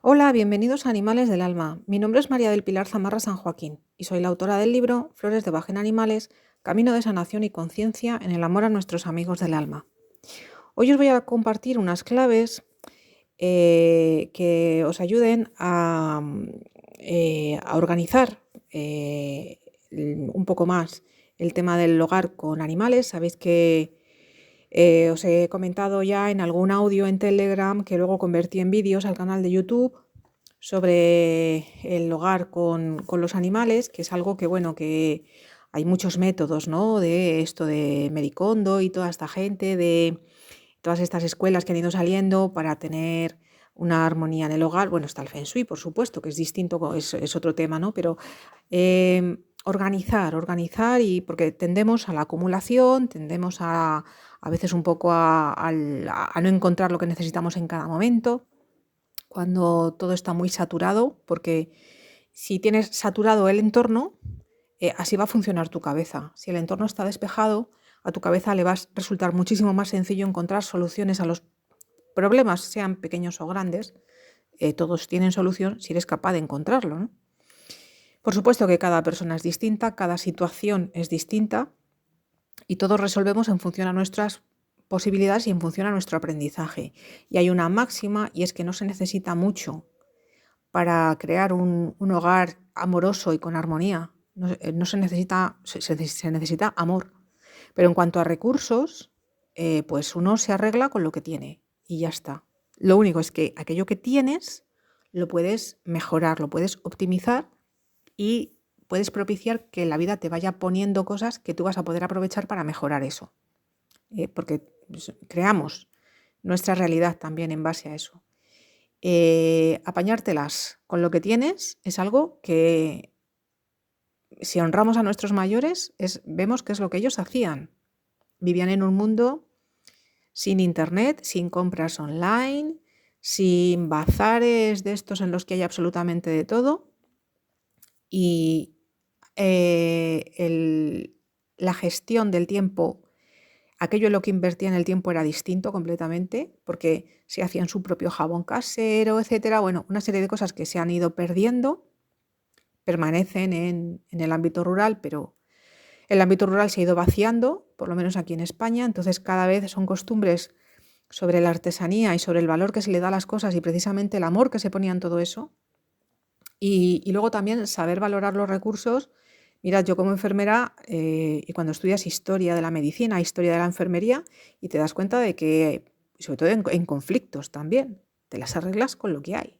Hola, bienvenidos a Animales del Alma. Mi nombre es María del Pilar Zamarra San Joaquín y soy la autora del libro Flores de Bach en Animales, Camino de Sanación y Conciencia en el amor a nuestros amigos del alma. Hoy os voy a compartir unas claves que os ayuden a organizar un poco más el tema del hogar con animales. Sabéis que os he comentado ya en algún audio en Telegram que luego convertí en vídeos al canal de YouTube sobre el hogar con los animales, que es algo que, bueno, que hay muchos métodos, ¿no? De esto de Medicondo y toda esta gente, de todas estas escuelas que han ido saliendo para tener una armonía en el hogar. Bueno, está el Feng Shui, por supuesto, que es distinto, es otro tema, ¿no? Pero organizar, y porque tendemos a la acumulación, tendemos a veces un poco a no encontrar lo que necesitamos en cada momento, cuando todo está muy saturado, porque si tienes saturado el entorno, así va a funcionar tu cabeza. Si el entorno está despejado, a tu cabeza le va a resultar muchísimo más sencillo encontrar soluciones a los problemas, sean pequeños o grandes. Todos tienen solución si eres capaz de encontrarlo, ¿no? Por supuesto que cada persona es distinta, cada situación es distinta y todos resolvemos en función a nuestras posibilidades y en función a nuestro aprendizaje. Y hay una máxima, y es que no se necesita mucho para crear un hogar amoroso y con armonía. No se necesita, se necesita amor. Pero en cuanto a recursos, pues uno se arregla con lo que tiene y ya está. Lo único es que aquello que tienes lo puedes mejorar, lo puedes optimizar y puedes propiciar que la vida te vaya poniendo cosas que tú vas a poder aprovechar para mejorar eso. Porque creamos nuestra realidad también en base a eso. Apañártelas con lo que tienes es algo que, si honramos a nuestros mayores, vemos que es lo que ellos hacían. Vivían en un mundo sin internet, sin compras online, sin bazares de estos en los que hay absolutamente de todo. Y la gestión del tiempo, aquello en lo que invertían el tiempo era distinto completamente, porque se hacían su propio jabón casero, etcétera. Bueno, una serie de cosas que se han ido perdiendo, permanecen en el ámbito rural, pero el ámbito rural se ha ido vaciando, por lo menos aquí en España. Entonces cada vez son costumbres sobre la artesanía y sobre el valor que se le da a las cosas y precisamente el amor que se ponía en todo eso. Y luego también saber valorar los recursos. Mirad, yo como enfermera, y cuando estudias historia de la medicina, historia de la enfermería, y te das cuenta de que, sobre todo en conflictos también, te las arreglas con lo que hay.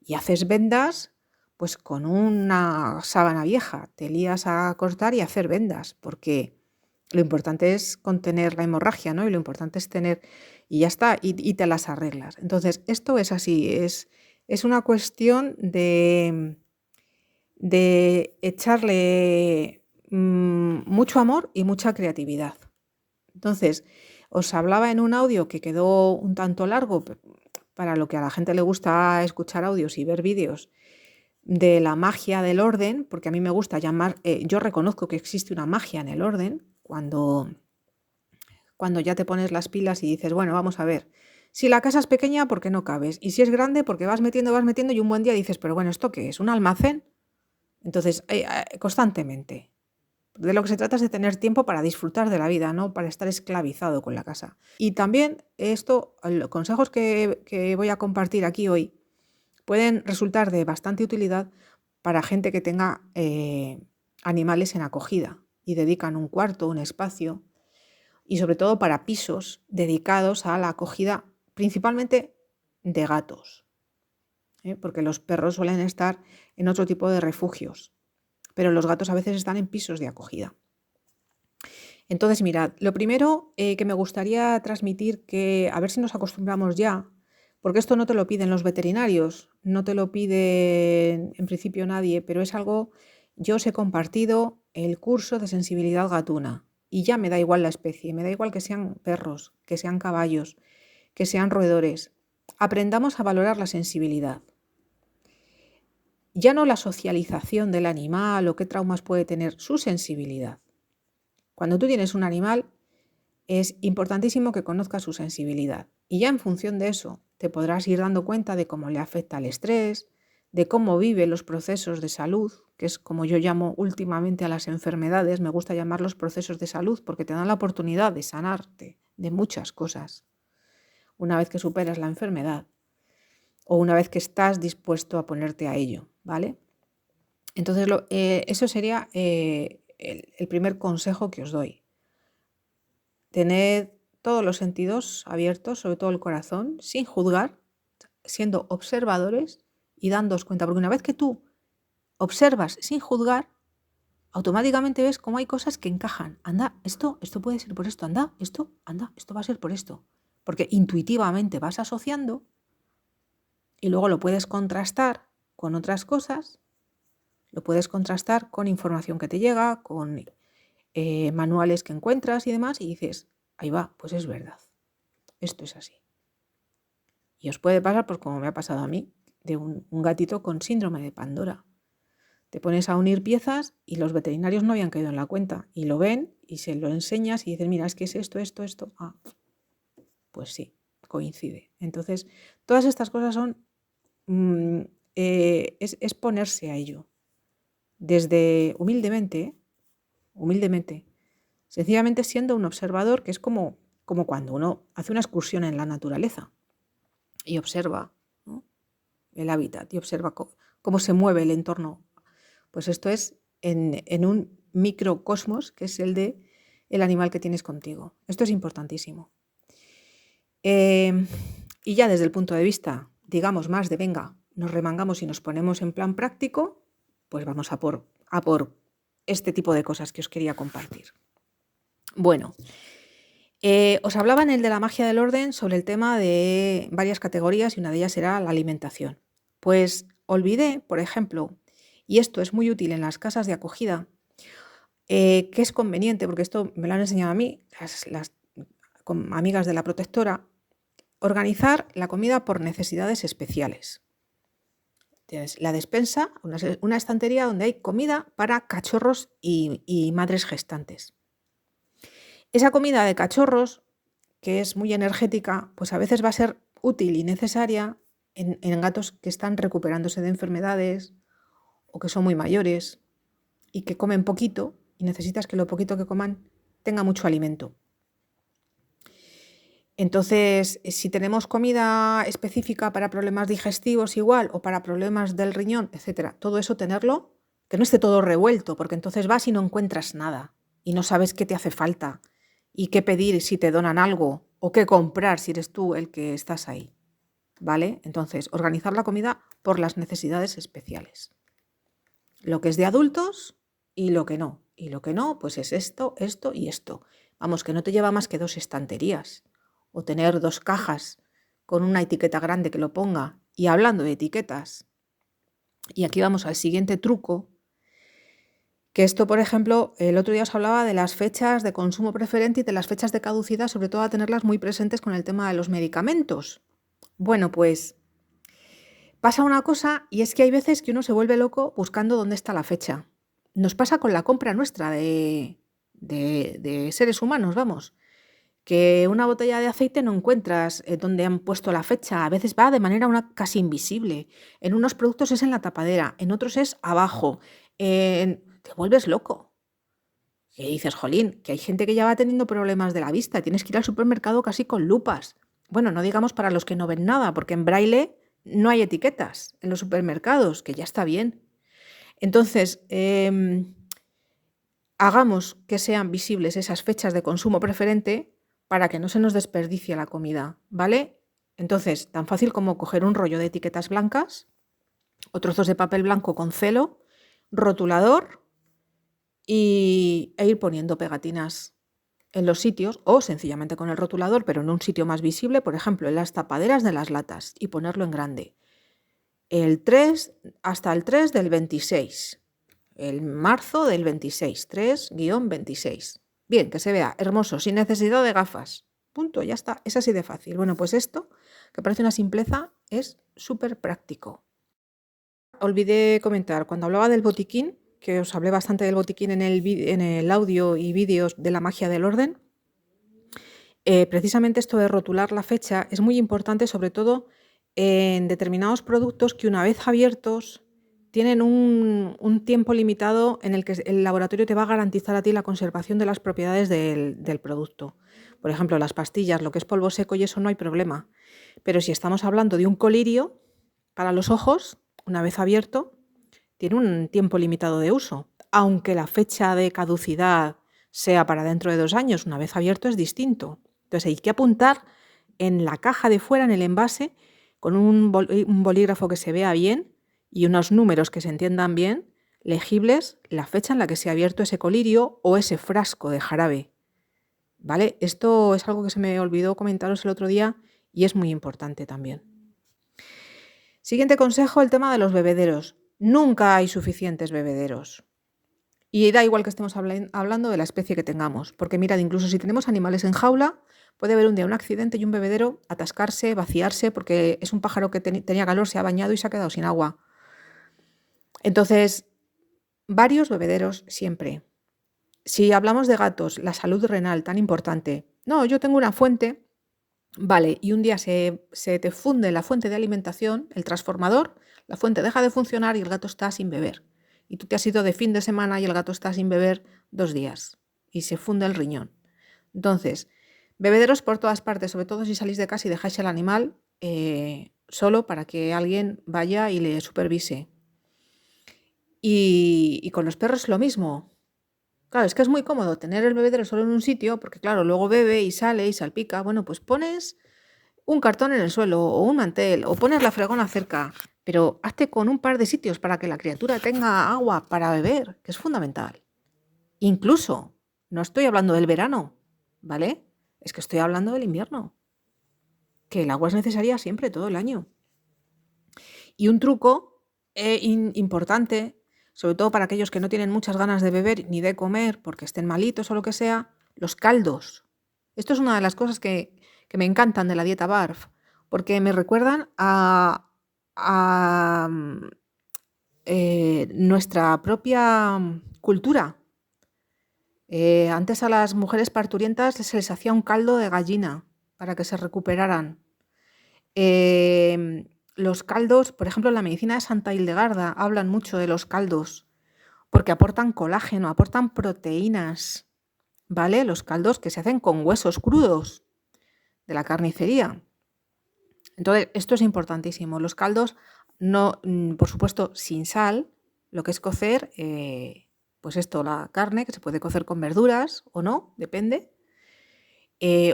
Y haces vendas pues con una sábana vieja, te lías a cortar y a hacer vendas, porque lo importante es contener la hemorragia, ¿no? Y lo importante es tener, y ya está, y te las arreglas. Entonces, esto es así, es una cuestión de echarle mucho amor y mucha creatividad. Entonces, os hablaba en un audio que quedó un tanto largo, para lo que a la gente le gusta escuchar audios y ver vídeos, de la magia del orden, porque a mí me gusta llamar, yo reconozco que existe una magia en el orden, cuando ya te pones las pilas y dices, bueno, vamos a ver, si la casa es pequeña, ¿por qué no cabes? Y si es grande, porque vas metiendo y un buen día dices, pero bueno, ¿esto qué es? ¿Un almacén? Entonces, constantemente. De lo que se trata es de tener tiempo para disfrutar de la vida, no para estar esclavizado con la casa. Y también los consejos que voy a compartir aquí hoy pueden resultar de bastante utilidad para gente que tenga animales en acogida y dedican un cuarto, un espacio, y sobre todo para pisos dedicados a la acogida principalmente de gatos, porque los perros suelen estar en otro tipo de refugios, pero los gatos a veces están en pisos de acogida. Entonces, mirad, lo primero que me gustaría transmitir, que a ver si nos acostumbramos ya, porque esto no te lo piden los veterinarios, no te lo pide en principio nadie, pero es algo, yo os he compartido el curso de sensibilidad gatuna y ya me da igual la especie, me da igual que sean perros, que sean caballos, que sean roedores. Aprendamos a valorar la sensibilidad. Ya no la socialización del animal o qué traumas puede tener, su sensibilidad. Cuando tú tienes un animal, es importantísimo que conozcas su sensibilidad. Y ya en función de eso te podrás ir dando cuenta de cómo le afecta el estrés, de cómo vive los procesos de salud, que es como yo llamo últimamente a las enfermedades. Me gusta llamarlos procesos de salud porque te dan la oportunidad de sanarte de muchas cosas una vez que superas la enfermedad o una vez que estás dispuesto a ponerte a ello, ¿vale? Entonces, eso sería el primer consejo que os doy. Tened todos los sentidos abiertos, sobre todo el corazón, sin juzgar, siendo observadores y dándoos cuenta, porque una vez que tú observas sin juzgar, automáticamente ves cómo hay cosas que encajan. Anda, esto puede ser por esto, anda, esto va a ser por esto. Porque intuitivamente vas asociando y luego lo puedes contrastar con otras cosas, lo puedes contrastar con información que te llega, con manuales que encuentras y demás, y dices, ahí va, pues es verdad, esto es así. Y os puede pasar, pues como me ha pasado a mí, de un gatito con síndrome de Pandora. Te pones a unir piezas y los veterinarios no habían caído en la cuenta y lo ven y se lo enseñas y dicen, mira, es que es esto. Ah, pues sí, coincide. Entonces, todas estas cosas son, es ponerse a ello. Desde humildemente, sencillamente siendo un observador, que es como cuando uno hace una excursión en la naturaleza y observa, ¿no?, el hábitat y observa cómo se mueve el entorno. Pues esto es en un microcosmos, que es el de el animal que tienes contigo. Esto es importantísimo. Y ya desde el punto de vista, digamos, más de venga, nos remangamos y nos ponemos en plan práctico, pues vamos a por este tipo de cosas que os quería compartir. Bueno, os hablaba en el de la magia del orden sobre el tema de varias categorías y una de ellas era la alimentación. Pues olvidé, por ejemplo, y esto es muy útil en las casas de acogida, que es conveniente, porque esto me lo han enseñado a mí, las amigas de la protectora, organizar la comida por necesidades especiales. Tienes la despensa, una estantería donde hay comida para cachorros y madres gestantes. Esa comida de cachorros, que es muy energética, pues a veces va a ser útil y necesaria en gatos que están recuperándose de enfermedades o que son muy mayores y que comen poquito y necesitas que lo poquito que coman tenga mucho alimento. Entonces, si tenemos comida específica para problemas digestivos igual o para problemas del riñón, etcétera, todo eso tenerlo, que no esté todo revuelto, porque entonces vas y no encuentras nada y no sabes qué te hace falta y qué pedir si te donan algo o qué comprar si eres tú el que estás ahí, ¿vale? Entonces, organizar la comida por las necesidades especiales. Lo que es de adultos y lo que no. Y lo que no, pues es esto, esto y esto. Vamos, que no te lleva más que 2 estanterías o tener 2 cajas con una etiqueta grande que lo ponga. Y hablando de etiquetas, y aquí vamos al siguiente truco, que esto, por ejemplo, el otro día os hablaba de las fechas de consumo preferente y de las fechas de caducidad, sobre todo a tenerlas muy presentes con el tema de los medicamentos. Bueno, pues pasa una cosa y es que hay veces que uno se vuelve loco buscando dónde está la fecha. Nos pasa con la compra nuestra de seres humanos, vamos. Que una botella de aceite no encuentras dónde han puesto la fecha. A veces va de manera casi invisible. En unos productos es en la tapadera, en otros es abajo. Te vuelves loco. Y dices, jolín, que hay gente que ya va teniendo problemas de la vista. Tienes que ir al supermercado casi con lupas. Bueno, no digamos para los que no ven nada, porque en braille no hay etiquetas en los supermercados, que ya está bien. Entonces, hagamos que sean visibles esas fechas de consumo preferente para que no se nos desperdicie la comida, ¿vale? Entonces, tan fácil como coger un rollo de etiquetas blancas o trozos de papel blanco con celo, rotulador e ir poniendo pegatinas en los sitios o sencillamente con el rotulador, pero en un sitio más visible, por ejemplo, en las tapaderas de las latas y ponerlo en grande. El 3 hasta el 3 del 26. El marzo del 26, 3-26. Bien, que se vea hermoso, sin necesidad de gafas. Punto, ya está, es así de fácil. Bueno, pues esto, que parece una simpleza, es súper práctico. Olvidé comentar, cuando hablaba del botiquín, que os hablé bastante del botiquín en el audio y vídeos de la magia del orden, Precisamente esto de rotular la fecha es muy importante, sobre todo en determinados productos que una vez abiertos tienen un tiempo limitado en el que el laboratorio te va a garantizar a ti la conservación de las propiedades del producto. Por ejemplo, las pastillas, lo que es polvo seco y eso no hay problema. Pero si estamos hablando de un colirio para los ojos, una vez abierto, tiene un tiempo limitado de uso. Aunque la fecha de caducidad sea para dentro de 2 años, una vez abierto es distinto. Entonces hay que apuntar en la caja de fuera, en el envase, con un bolígrafo que se vea bien y unos números que se entiendan bien, legibles, la fecha en la que se ha abierto ese colirio o ese frasco de jarabe. ¿Vale? Esto es algo que se me olvidó comentaros el otro día y es muy importante también. Siguiente consejo, el tema de los bebederos. Nunca hay suficientes bebederos. Y da igual que estemos hablando de la especie que tengamos, porque mirad, incluso si tenemos animales en jaula, puede haber un día un accidente y un bebedero atascarse, vaciarse, porque es un pájaro que tenía calor, se ha bañado y se ha quedado sin agua. Entonces, varios bebederos siempre. Si hablamos de gatos, la salud renal, tan importante. No, yo tengo una fuente, vale, y un día se te funde la fuente de alimentación, el transformador, la fuente deja de funcionar y el gato está sin beber. Y tú te has ido de fin de semana y el gato está sin beber 2 días y se funde el riñón. Entonces, bebederos por todas partes, sobre todo si salís de casa y dejáis el animal solo para que alguien vaya y le supervise. Y con los perros lo mismo. Claro, es que es muy cómodo tener el bebedero solo en un sitio, porque claro, luego bebe y sale y salpica. Bueno, pues pones un cartón en el suelo o un mantel o pones la fregona cerca, pero hazte con un par de sitios para que la criatura tenga agua para beber, que es fundamental. Incluso, no estoy hablando del verano, ¿vale? Es que estoy hablando del invierno, que el agua es necesaria siempre, todo el año. Y un truco importante, sobre todo para aquellos que no tienen muchas ganas de beber ni de comer porque estén malitos o lo que sea, los caldos. Esto es una de las cosas que me encantan de la dieta BARF, porque me recuerdan a nuestra propia cultura. Antes a las mujeres parturientas se les hacía un caldo de gallina para que se recuperaran. Los caldos, por ejemplo, en la medicina de Santa Hildegarda hablan mucho de los caldos porque aportan colágeno, aportan proteínas, ¿vale? Los caldos que se hacen con huesos crudos de la carnicería. Entonces, esto es importantísimo. Los caldos, no, por supuesto, sin sal, lo que es cocer, pues esto, la carne, que se puede cocer con verduras o no, depende.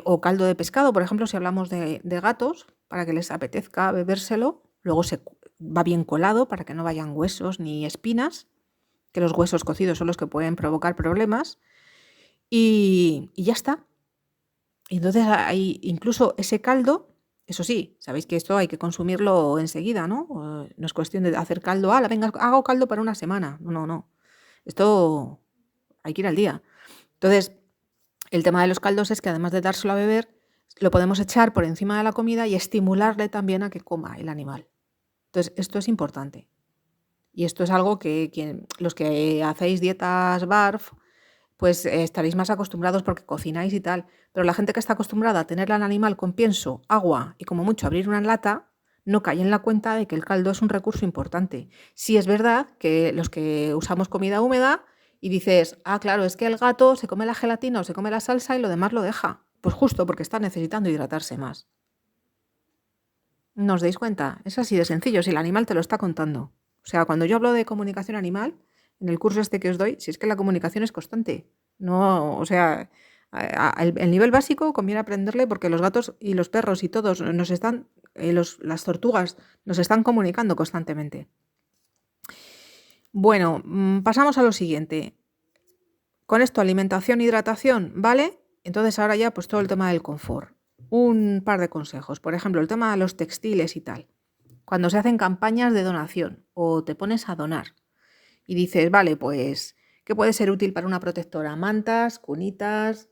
O caldo de pescado, por ejemplo, si hablamos de gatos, para que les apetezca bebérselo, luego se va bien colado para que no vayan huesos ni espinas, que los huesos cocidos son los que pueden provocar problemas, y ya está. Y entonces hay incluso ese caldo, eso sí, sabéis que esto hay que consumirlo enseguida, ¿no? No es cuestión de hacer caldo, venga, hago caldo para una semana. No. Esto hay que ir al día. Entonces, el tema de los caldos es que además de dárselo a beber, lo podemos echar por encima de la comida y estimularle también a que coma el animal. Entonces, esto es importante. Y esto es algo que los que hacéis dietas BARF, pues estaréis más acostumbrados porque cocináis y tal. Pero la gente que está acostumbrada a tener al animal con pienso, agua y como mucho abrir una lata, no cae en la cuenta de que el caldo es un recurso importante. Sí es verdad que los que usamos comida húmeda y dices, claro, es que el gato se come la gelatina o se come la salsa y lo demás lo deja. Pues justo porque está necesitando hidratarse más. ¿No os dais cuenta? Es así de sencillo, si el animal te lo está contando. O sea, cuando yo hablo de comunicación animal, en el curso este que os doy, si es que la comunicación es constante. No, o sea, el nivel básico conviene aprenderle porque los gatos y los perros y todos nos están, las tortugas nos están comunicando constantemente. Bueno, pasamos a lo siguiente. Con esto, alimentación, hidratación, ¿vale? Entonces ahora ya pues todo el tema del confort. Un par de consejos. Por ejemplo, el tema de los textiles y tal. Cuando se hacen campañas de donación o te pones a donar y dices, vale, pues, ¿qué puede ser útil para una protectora? Mantas, cunitas,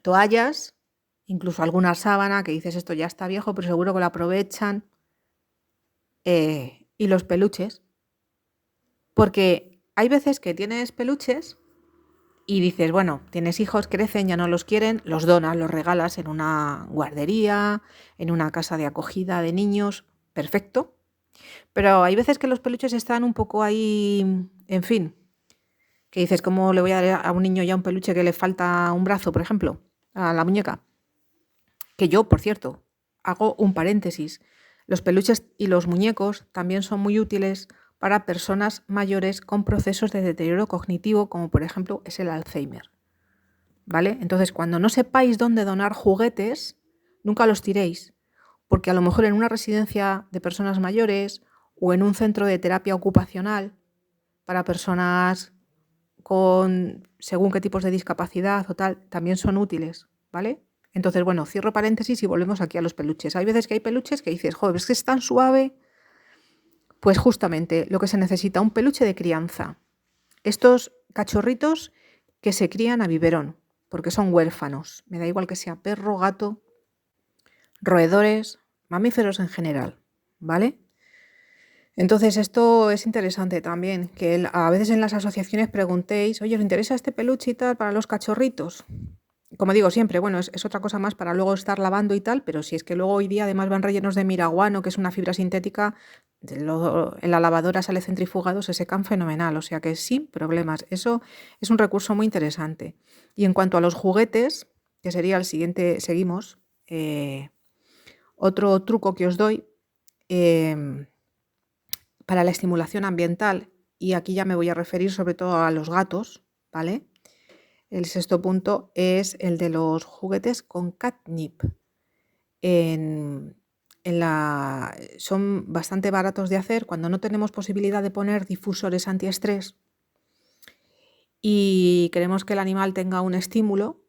toallas, incluso alguna sábana que dices, esto ya está viejo, pero seguro que lo aprovechan. Y los peluches. Porque hay veces que tienes peluches y dices, bueno, tienes hijos, crecen, ya no los quieren, los donas, los regalas en una guardería, en una casa de acogida de niños, perfecto. Pero hay veces que los peluches están un poco ahí, en fin, que dices, ¿cómo le voy a dar a un niño ya un peluche que le falta un brazo, por ejemplo, a la muñeca? Que yo, por cierto, hago un paréntesis. Los peluches y los muñecos también son muy útiles para personas mayores con procesos de deterioro cognitivo, como por ejemplo es el Alzheimer. ¿Vale? Entonces, cuando no sepáis dónde donar juguetes, nunca los tiréis, porque a lo mejor en una residencia de personas mayores o en un centro de terapia ocupacional para personas con según qué tipos de discapacidad o tal, también son útiles, ¿vale? Entonces, bueno, cierro paréntesis y volvemos aquí a los peluches. Hay veces que hay peluches que dices, joder, es que es tan suave. Pues justamente lo que se necesita, un peluche de crianza. Estos cachorritos que se crían a biberón, porque son huérfanos. Me da igual que sea perro, gato, roedores, mamíferos en general, ¿vale? Entonces esto es interesante también, que a veces en las asociaciones preguntéis, oye, ¿os interesa este peluche y tal para los cachorritos? Como digo siempre, bueno, es otra cosa más para luego estar lavando y tal, pero si es que luego hoy día además van rellenos de miraguano, que es una fibra sintética, en la lavadora sale centrifugado, se secan fenomenal, o sea que sin problemas. Eso es un recurso muy interesante. Y en cuanto a los juguetes, que sería el siguiente, seguimos, otro truco que os doy para la estimulación ambiental, y aquí ya me voy a referir sobre todo a los gatos, ¿vale? El sexto punto es el de los juguetes con catnip. Son bastante baratos de hacer cuando no tenemos posibilidad de poner difusores antiestrés y queremos que el animal tenga un estímulo.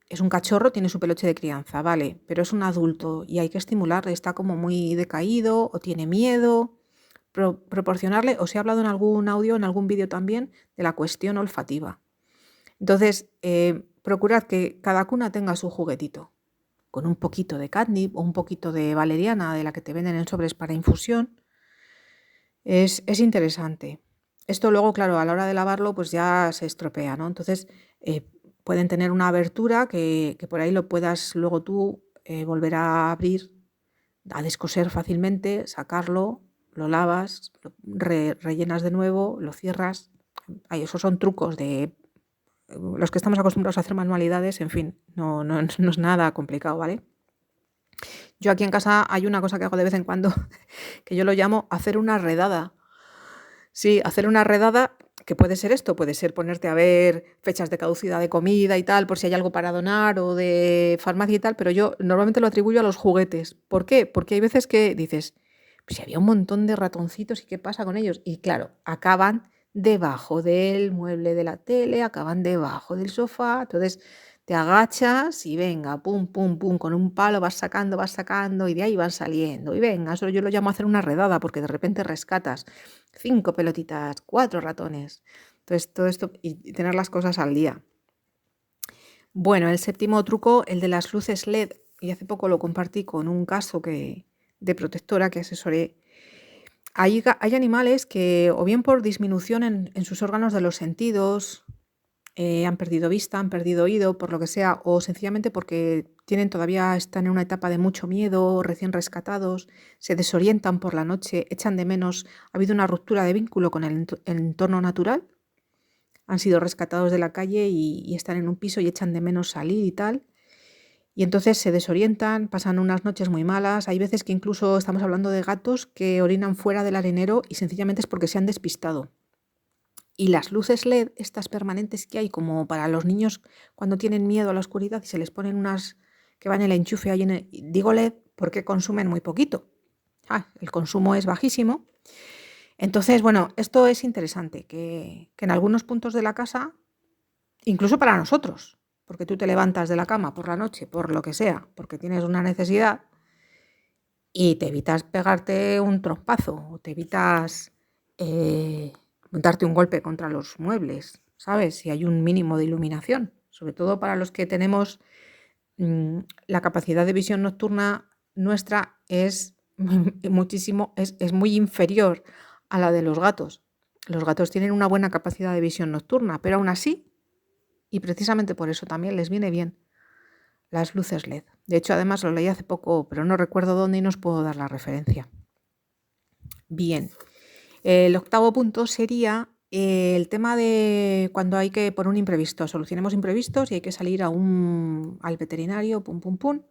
Es un cachorro, tiene su peluche de crianza, vale, pero es un adulto y hay que estimularle, está como muy decaído o tiene miedo. Proporcionarle, os he hablado en algún audio, en algún vídeo también, de la cuestión olfativa. Entonces, procurad que cada cuna tenga su juguetito, con un poquito de catnip o un poquito de valeriana, de la que te venden en sobres para infusión. Es interesante. Esto luego, claro, a la hora de lavarlo, pues ya se estropea, ¿no? Entonces, pueden tener una abertura que por ahí lo puedas luego tú volver a abrir, a descoser fácilmente, sacarlo, lo lavas, lo rellenas de nuevo, lo cierras. Ay, esos son trucos de los que estamos acostumbrados a hacer manualidades, en fin, no es nada complicado, ¿vale? Yo aquí en casa hay una cosa que hago de vez en cuando, que yo lo llamo hacer una redada. Sí, hacer una redada, que puede ser esto, puede ser ponerte a ver fechas de caducidad de comida y tal, por si hay algo para donar o de farmacia y tal, pero yo normalmente lo atribuyo a los juguetes. ¿Por qué? Porque hay veces que dices, pues si había un montón de ratoncitos y qué pasa con ellos. Y claro, acaban debajo del mueble de la tele, acaban debajo del sofá, entonces te agachas y venga, pum, pum, pum, con un palo vas sacando y de ahí van saliendo. Y venga, eso yo lo llamo hacer una redada porque de repente rescatas 5 pelotitas, 4 ratones. Entonces todo esto y tener las cosas al día. Bueno, el séptimo truco, el de las luces LED, y hace poco lo compartí con un caso de protectora que asesoré. Hay animales que o bien por disminución en sus órganos de los sentidos, han perdido vista, han perdido oído, por lo que sea, o sencillamente porque están en una etapa de mucho miedo, recién rescatados, se desorientan por la noche, echan de menos, ha habido una ruptura de vínculo con el entorno natural, han sido rescatados de la calle y están en un piso y echan de menos salir y tal. Y entonces se desorientan, pasan unas noches muy malas. Hay veces que incluso estamos hablando de gatos que orinan fuera del arenero y sencillamente es porque se han despistado. Y las luces LED, estas permanentes que hay como para los niños cuando tienen miedo a la oscuridad y se les ponen unas que van en el enchufe ahí digo LED porque consumen muy poquito. El consumo es bajísimo. Entonces, bueno, esto es interesante, que en algunos puntos de la casa, incluso para nosotros, porque tú te levantas de la cama por la noche, por lo que sea, porque tienes una necesidad y te evitas pegarte un trompazo o te evitas darte un golpe contra los muebles, ¿sabes? Si hay un mínimo de iluminación, sobre todo para los que tenemos la capacidad de visión nocturna nuestra es muchísimo, es muy inferior a la de los gatos. Los gatos tienen una buena capacidad de visión nocturna, pero aún así y precisamente por eso también les viene bien las luces LED. De hecho, además lo leí hace poco, pero no recuerdo dónde y no os puedo dar la referencia. Bien, el octavo punto sería el tema de cuando hay que, por un imprevisto, solucionemos imprevistos y hay que salir al veterinario, pum, pum, pum.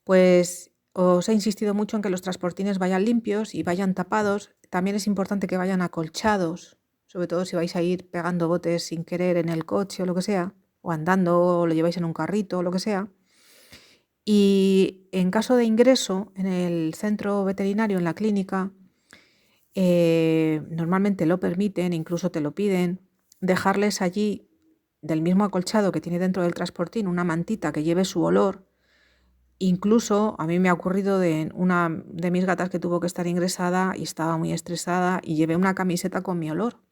Pues os he insistido mucho en que los transportines vayan limpios y vayan tapados. También es importante que vayan acolchados, sobre todo si vais a ir pegando botes sin querer en el coche o lo que sea, o andando, o lo lleváis en un carrito o lo que sea. Y en caso de ingreso en el centro veterinario, en la clínica, normalmente lo permiten, incluso te lo piden, dejarles allí del mismo acolchado que tiene dentro del transportín una mantita que lleve su olor. Incluso a mí me ha ocurrido de una de mis gatas que tuvo que estar ingresada y estaba muy estresada y llevé una camiseta con mi olor.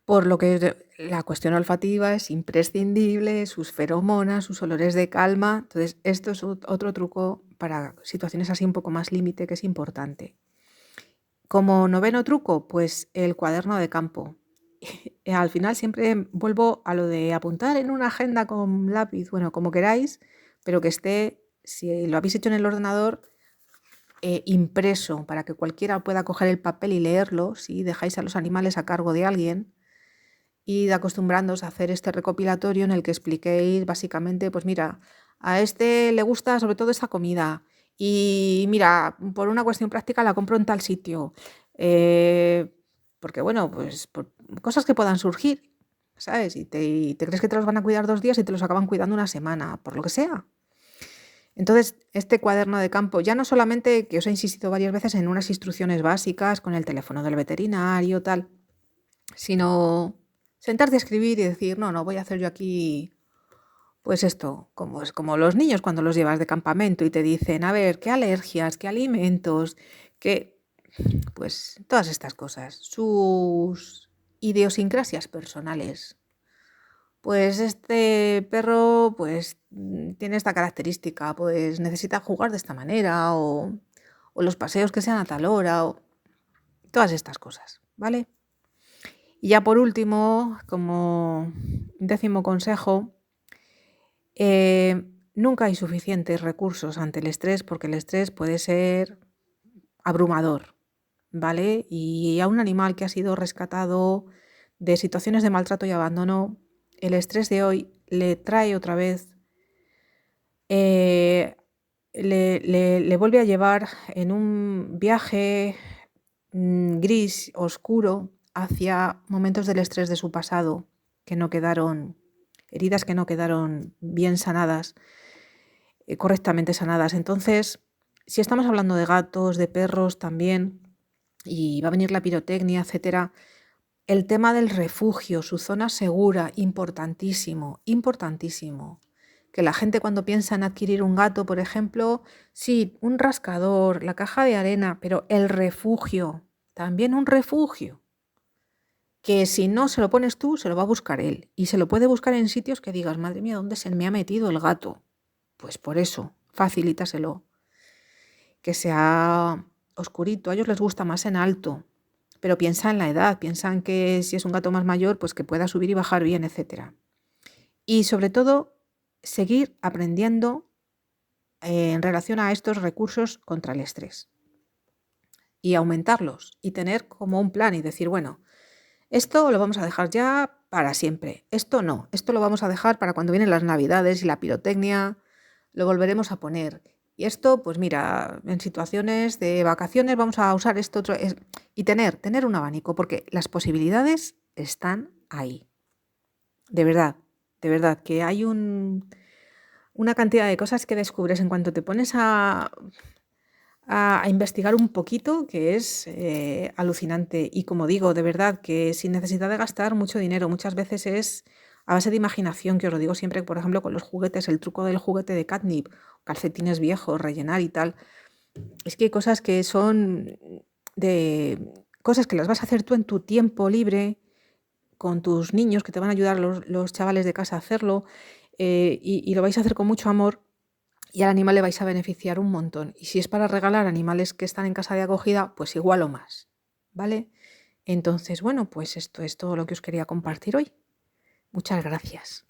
Por lo que la cuestión olfativa es imprescindible, sus feromonas, sus olores de calma. Entonces, esto es otro truco para situaciones así un poco más límite que es importante. Como noveno truco, pues el cuaderno de campo. Al final siempre vuelvo a lo de apuntar en una agenda con lápiz, bueno, como queráis, pero que esté, si lo habéis hecho en el ordenador, impreso para que cualquiera pueda coger el papel y leerlo, si dejáis a los animales a cargo de alguien. Id acostumbrándoos a hacer este recopilatorio en el que expliquéis básicamente, pues mira, a este le gusta sobre todo esta comida y mira, por una cuestión práctica la compro en tal sitio. Porque bueno, pues por cosas que puedan surgir, ¿sabes? Y te crees que te los van a cuidar 2 días y te los acaban cuidando una semana, por lo que sea. Entonces, este cuaderno de campo, ya no solamente que os he insistido varias veces en unas instrucciones básicas con el teléfono del veterinario, tal, sino sentarte a escribir y decir, no, voy a hacer yo aquí, pues esto, como es como los niños cuando los llevas de campamento y te dicen, a ver, qué alergias, qué alimentos, pues todas estas cosas, sus idiosincrasias personales. Pues este perro, pues tiene esta característica, pues necesita jugar de esta manera o los paseos que sean a tal hora o todas estas cosas, ¿vale? Y ya por último, como 10º consejo, nunca hay suficientes recursos ante el estrés porque el estrés puede ser abrumador, ¿vale? Y a un animal que ha sido rescatado de situaciones de maltrato y abandono, el estrés de hoy le trae otra vez, le vuelve a llevar en un viaje gris, oscuro, hacia momentos del estrés de su pasado, que no quedaron, heridas que no quedaron bien sanadas, correctamente sanadas. Entonces, si estamos hablando de gatos, de perros también, y va a venir la pirotecnia, etcétera, el tema del refugio, su zona segura, importantísimo, importantísimo. Que la gente cuando piensa en adquirir un gato, por ejemplo, sí, un rascador, la caja de arena, pero el refugio, también un refugio, que si no se lo pones tú, se lo va a buscar él. Y se lo puede buscar en sitios que digas, madre mía, ¿dónde se me ha metido el gato? Pues por eso, facilítaselo. Que sea oscurito, a ellos les gusta más en alto, pero piensa en la edad, piensan que si es un gato más mayor, pues que pueda subir y bajar bien, etc. Y sobre todo, seguir aprendiendo en relación a estos recursos contra el estrés y aumentarlos y tener como un plan y decir, bueno, esto lo vamos a dejar ya para siempre, esto no, esto lo vamos a dejar para cuando vienen las navidades y la pirotecnia, lo volveremos a poner. Y esto, pues mira, en situaciones de vacaciones vamos a usar esto otro, y tener un abanico, porque las posibilidades están ahí. De verdad, que hay una cantidad de cosas que descubres en cuanto te pones a investigar un poquito, que es alucinante. Y como digo, de verdad, que sin necesidad de gastar mucho dinero, muchas veces es a base de imaginación, que os lo digo siempre, por ejemplo, con los juguetes, el truco del juguete de catnip, calcetines viejos, rellenar y tal. Es que hay cosas que son de cosas que las vas a hacer tú en tu tiempo libre, con tus niños, que te van a ayudar los chavales de casa a hacerlo, y lo vais a hacer con mucho amor. Y al animal le vais a beneficiar un montón. Y si es para regalar animales que están en casa de acogida, pues igual o más, ¿vale? Entonces, bueno, pues esto es todo lo que os quería compartir hoy. Muchas gracias.